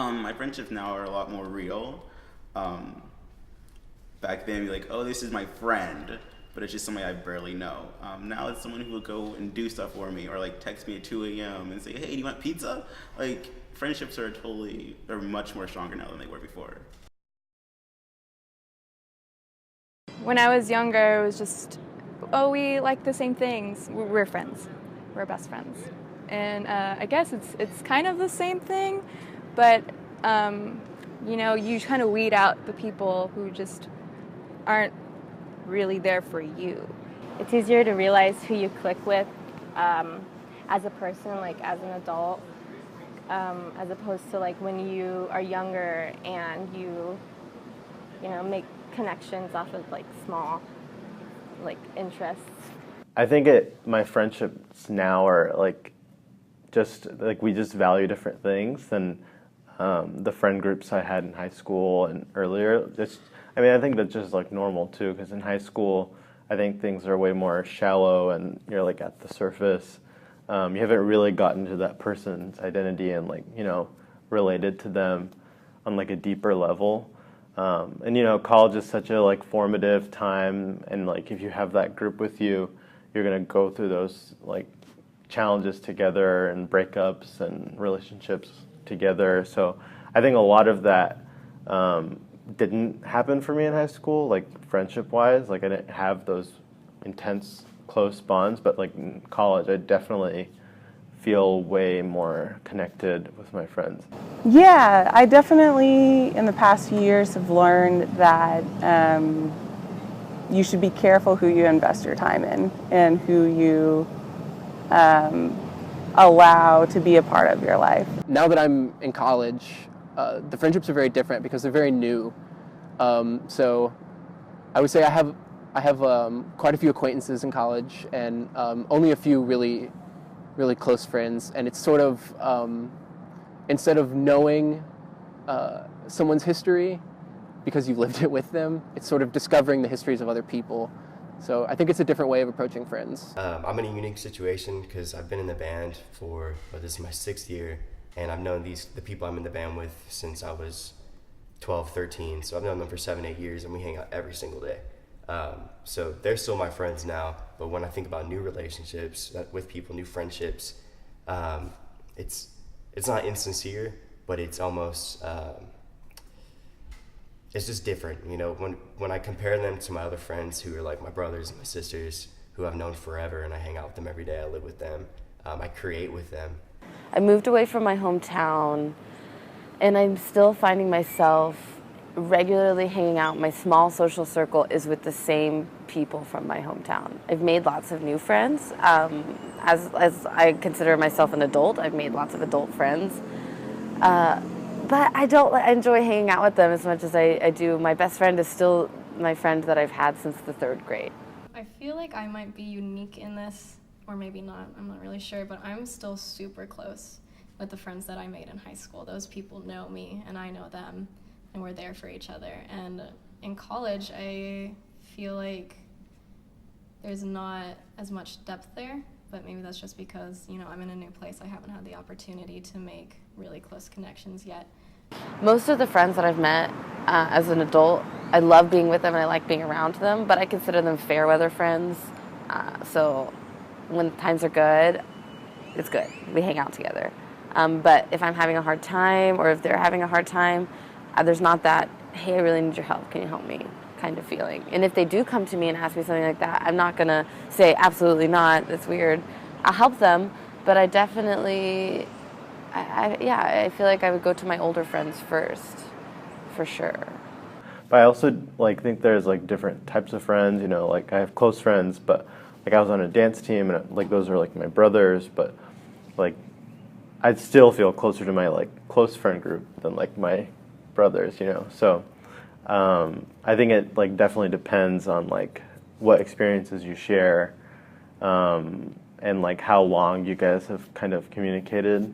My friendships now are a lot more real. Um, Back then, be like, oh, this is my friend, but it's just somebody I barely know. Now it's someone who will go and do stuff for me, or like text me at 2 a.m. and say, hey, do you want pizza? Like, friendships are much more stronger now than they were before. When I was younger, it was just, oh, we like the same things. We're friends. We're best friends. And I guess it's kind of the same thing, but you kind of weed out the people who just aren't really there for you. It's easier to realize who you click with as a person, like as an adult, as opposed to like when you are younger and you make connections off of like small like interests. I think my friendships now are like just like we just value different things than the friend groups I had in high school and earlier. I think that's just like normal too, because in high school I think things are way more shallow and you're like at the surface. You haven't really gotten to that person's identity and like related to them on like a deeper level. And college is such a like formative time, and like if you have that group with you, you're gonna go through those like challenges together and breakups and relationships together. So I think a lot of that didn't happen for me in high school, like friendship wise. Like I didn't have those intense close bonds, but like in college I definitely feel way more connected with my friends. Yeah, I definitely in the past few years have learned that you should be careful who you invest your time in and who you allow to be a part of your life. Now that I'm in college, the friendships are very different because they're very new. So I would say I have quite a few acquaintances in college and only a few really close friends. And it's sort of, instead of knowing someone's history because you've lived it with them, it's sort of discovering the histories of other people. So I think it's a different way of approaching friends. I'm in a unique situation because I've been in the band for, this is my 6th year, and I've known the people I'm in the band with since I was 12, 13. So I've known them for 7, 8 years, and we hang out every single day. So they're still my friends now, but when I think about new relationships with people, new friendships, it's not insincere, but it's almost, it's just different, when I compare them to my other friends who are like my brothers and my sisters who I've known forever, and I hang out with them every day, I live with them, I create with them. I moved away from my hometown, and I'm still finding myself regularly hanging out. My small social circle is with the same people from my hometown. I've made lots of new friends. As I consider myself an adult, I've made lots of adult friends. But I enjoy hanging out with them as much as I do. My best friend is still my friend that I've had since the 3rd grade. I feel like I might be unique in this, or maybe not, I'm not really sure, but I'm still super close with the friends that I made in high school. Those people know me and I know them, and we're there for each other. And in college, I feel like there's not as much depth there, but maybe that's just because, I'm in a new place. I haven't had the opportunity to make really close connections yet. Most of the friends that I've met as an adult, I love being with them and I like being around them, but I consider them fair weather friends. So when times are good, it's good. We hang out together. But if I'm having a hard time, or if they're having a hard time, there's not that, hey, I really need your help, can you help me, kind of feeling. And if they do come to me and ask me something like that, I'm not going to say absolutely not, that's weird. I'll help them, but I definitely, I feel like I would go to my older friends first, for sure. But I also think there's different types of friends, I have close friends, but I was on a dance team and those are my brothers, but I'd still feel closer to my close friend group than my brothers, So I think it definitely depends on what experiences you share, and how long you guys have kind of communicated.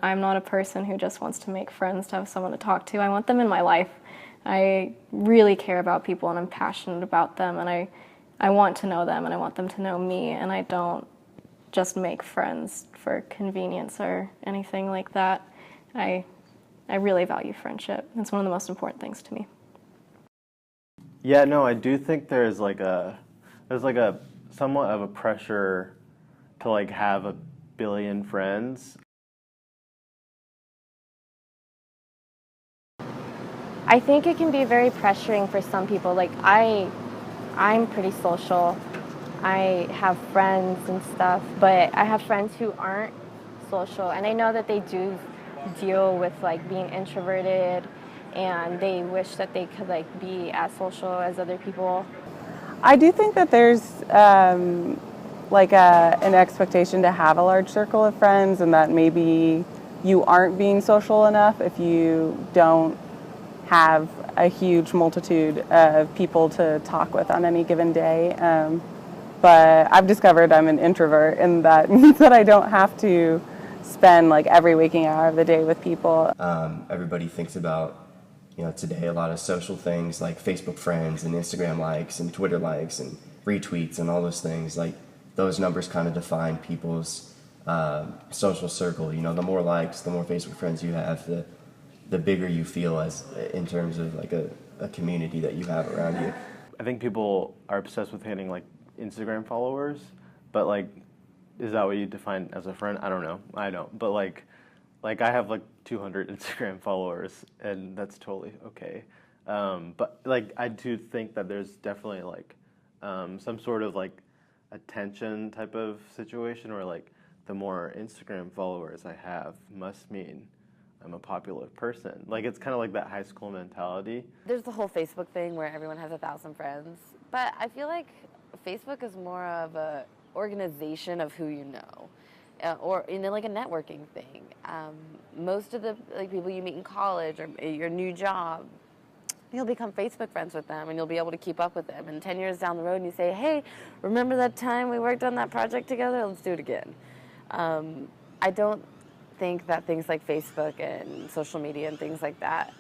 I'm not a person who just wants to make friends to have someone to talk to. I want them in my life. I really care about people and I'm passionate about them, and I want to know them and I want them to know me, and I don't just make friends for convenience or anything like that. I I really value friendship. It's one of the most important things to me. Yeah, no, I do think there's like a somewhat of a pressure to like have a billion friends. I think it can be very pressuring for some people. Like I'm pretty social. I have friends and stuff, but I have friends who aren't social, and I know that they do deal with like being introverted, and they wish that they could like be as social as other people. I do think that there's an expectation to have a large circle of friends, and that maybe you aren't being social enough if you don't have a huge multitude of people to talk with on any given day. But I've discovered I'm an introvert, and that means that I don't have to spend like every waking hour of the day with people. Everybody thinks about, today a lot of social things like Facebook friends and Instagram likes and Twitter likes and retweets and all those things. Like those numbers kind of define people's social circle. The more likes, the more Facebook friends you have, the bigger you feel as in terms of like a community that you have around you. I think people are obsessed with hitting like Instagram followers, but like, is that what you define as a friend? I don't know. I don't. But like I have like 200 Instagram followers, and that's totally okay. But like I do think that there's definitely like some sort of like attention type of situation where like the more Instagram followers I have must mean I'm a popular person. Like it's kind of like that high school mentality. There's the whole Facebook thing where everyone has 1,000 friends, but I feel like Facebook is more of a organization of who you know, or like a networking thing. Most of the people you meet in college or your new job, you'll become Facebook friends with them, and you'll be able to keep up with them. And 10 years down the road, and you say, "Hey, remember that time we worked on that project together? Let's do it again." I don't think that things like Facebook and social media and things like that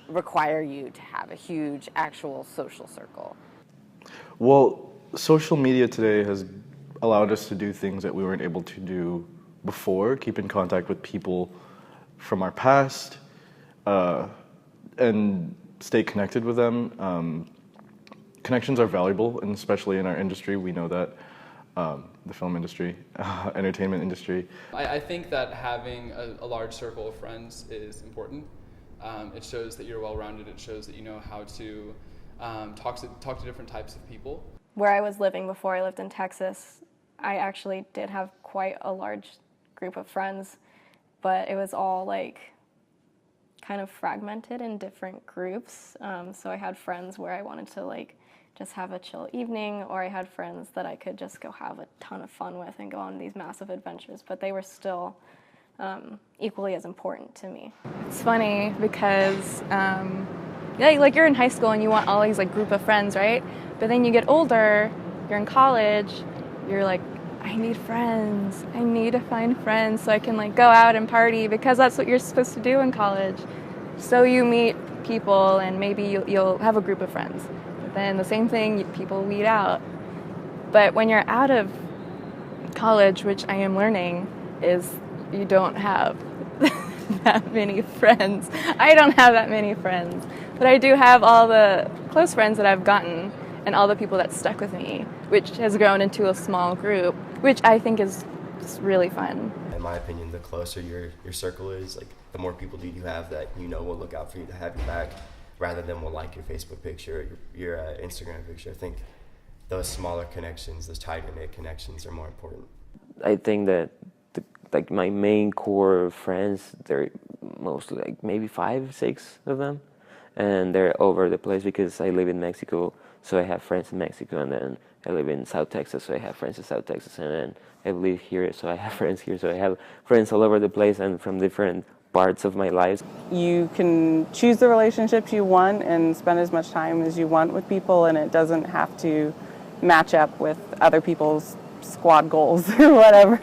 require you to have a huge actual social circle. Well, social media today has allowed us to do things that we weren't able to do before, keep in contact with people from our past, and stay connected with them. Connections are valuable, and especially in our industry, we know that the film industry, entertainment industry. I think that having a large circle of friends is important. It shows that you're well-rounded. It shows that you know how to talk to different types of people. Where I was living before I lived in Texas, I actually did have quite a large group of friends, but it was all like kind of fragmented in different groups. So I had friends where I wanted to like just have a chill evening, or I had friends that I could just go have a ton of fun with and go on these massive adventures, but they were still equally as important to me. It's funny because like you're in high school and you want all these like group of friends, right? But then you get older, you're in college, you're like, I need friends. I need to find friends so I can like go out and party, because that's what you're supposed to do in college. So you meet people and maybe you'll have a group of friends. But then the same thing, people weed out. But when you're out of college, which I am learning, is you don't have that many friends. I don't have that many friends. But I do have all the close friends that I've gotten and all the people that stuck with me, which has grown into a small group, which I think is just really fun. In my opinion, the closer your circle is, like the more people do you have that will look out for you to have your back, rather than will like your Facebook picture, your Instagram picture. I think those smaller connections, those tighter knit connections, are more important. I think that like my main core of friends, they're mostly like maybe 5, 6 of them, and they're over the place because I live in Mexico, so I have friends in Mexico, and then I live in South Texas, so I have friends in South Texas, and then I live here, so I have friends here, so I have friends all over the place and from different parts of my life. You can choose the relationships you want and spend as much time as you want with people, and it doesn't have to match up with other people's squad goals or whatever.